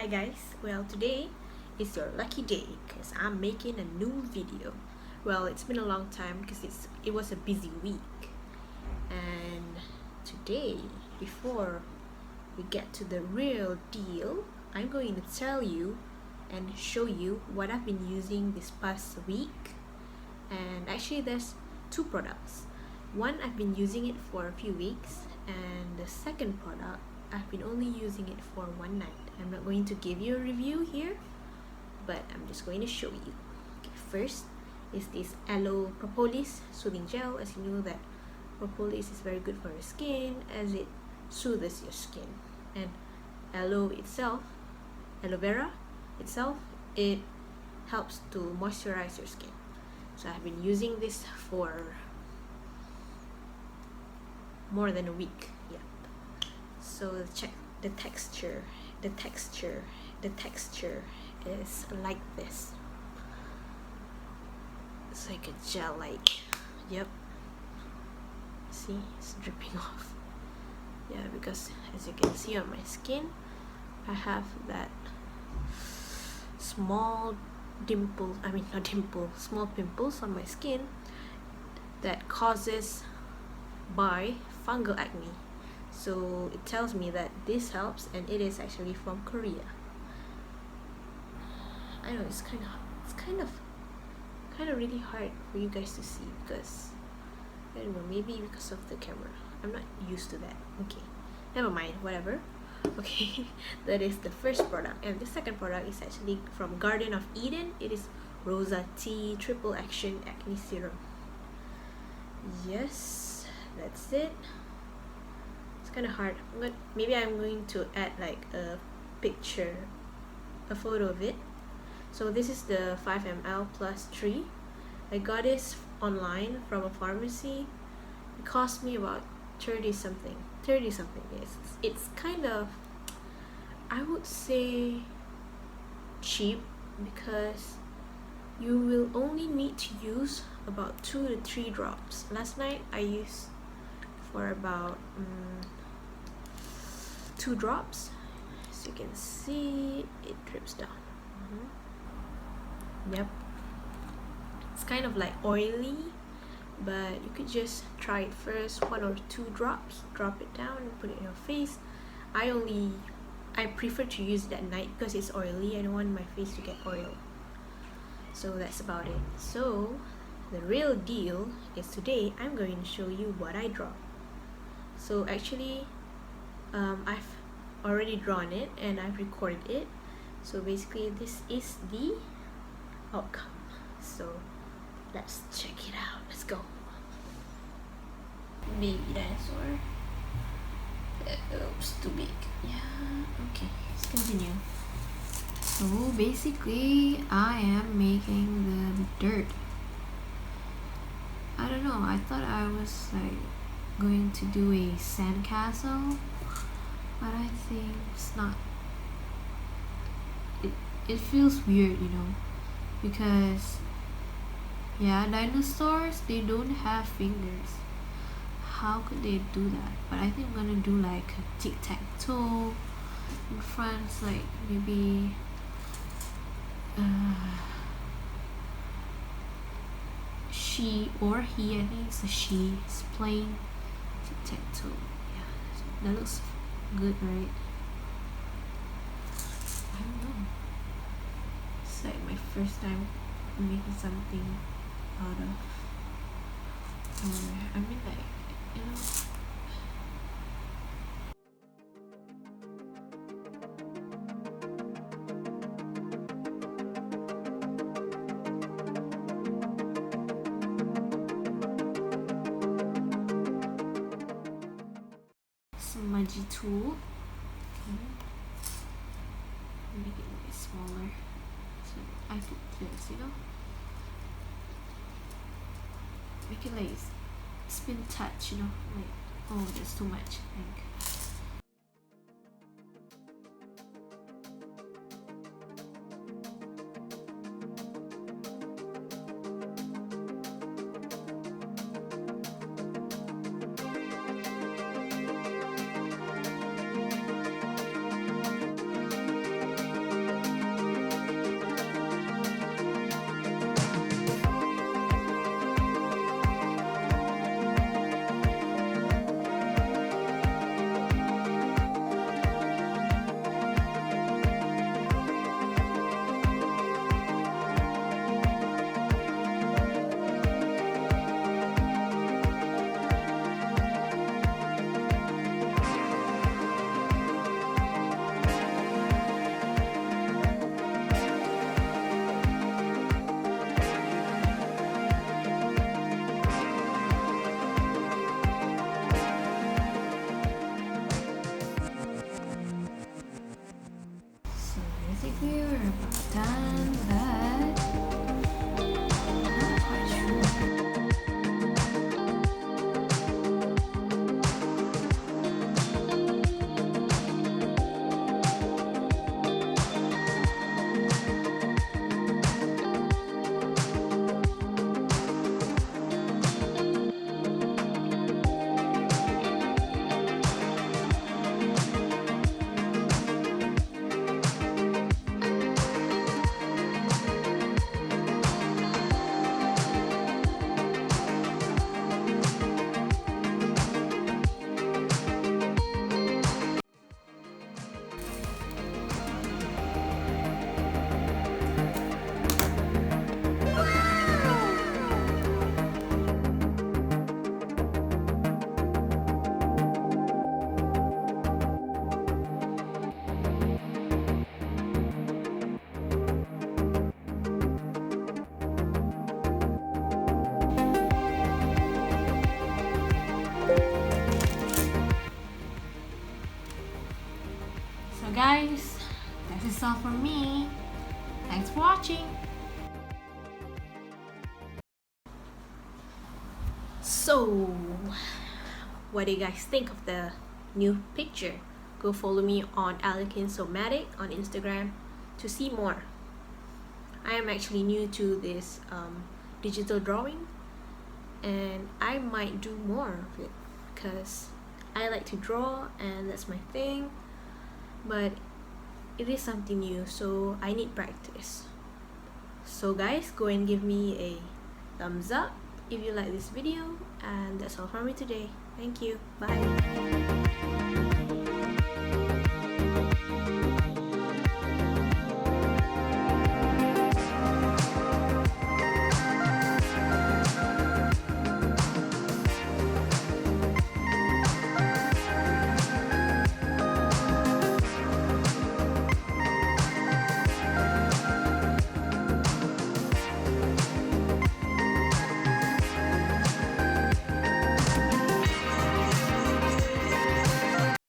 guys, well today is your lucky day because I'm making a new video. Well, it's been a long time because it was a busy week, and today, before we get to the real deal, I'm going to tell you and show you what I've been using this past week. And actually there's two products. One, I've been using it for a few weeks, and the second product, I've been only using it for one night. I'm not going to give you a review here, but I'm just going to show you. Okay, first is this Aloe Propolis Soothing Gel. As you know that propolis is very good for your skin as it soothes your skin. And aloe itself, aloe vera itself, it helps to moisturize your skin. So I've been using this for more than a week. Yeah. So check the texture. The texture is like this. It's like a gel-like. Yep. See, it's dripping off. Yeah, because as you can see on my skin, I have that small small pimples on my skin that causes by fungal acne. So it tells me that this helps, and it is actually from Korea. I know it's kind of really hard for you guys to see because I don't know, maybe because of the camera. I'm not used to that. Okay, never mind, whatever. Okay, that is the first product, and the second product is actually from Garden of Eden. It is Rosa Tea Triple Action Acne Serum. Yes, that's it. It's kind of hard. Maybe I'm going to add like a photo of it. So this is the 5 ml plus 3. I got this online from a pharmacy. It cost me about 30 something. It's kind of, I would say, cheap because you will only need to use about 2 to 3 drops. Last night I used for about 2 drops. As you can see, it drips down. Yep, it's kind of like oily, but you could just try it first, 1 or 2 drops, drop it down and put it in your face. I prefer to use it at night because it's oily. I don't want my face to get oil. So that's about it. So the real deal is today I'm going to show you what I draw. So actually I've already drawn it and I've recorded it. So basically this is the outcome. So let's check it out. Let's go. Baby dinosaur. Oops, too big. Yeah, okay, let's continue. So basically I am making the dirt. I don't know, I thought I was like going to do a sandcastle, but I think it's not. It feels weird, you know, because yeah, dinosaurs, they don't have fingers. How could they do that? But I think I'm gonna do like a tic-tac-toe in front, like maybe she or he. I think it's a she. It's playing tic-tac-toe. Yeah, that looks good, right? I don't know. It's like my first time making something out of I mean, like, you know. Smudgy tool. Okay. Make it a bit smaller so I could just, you know, make it like spin touch, you know, like, oh, that's too much, I think. all from me. Thanks for watching. So, what do you guys think of the new picture? Go follow me on Alekinsomatic on Instagram to see more. I am actually new to this digital drawing, and I might do more of it because I like to draw and that's my thing, but it is something new, so I need practice. So guys, go and give me a thumbs up if you like this video, and that's all from me today. Thank you. Bye.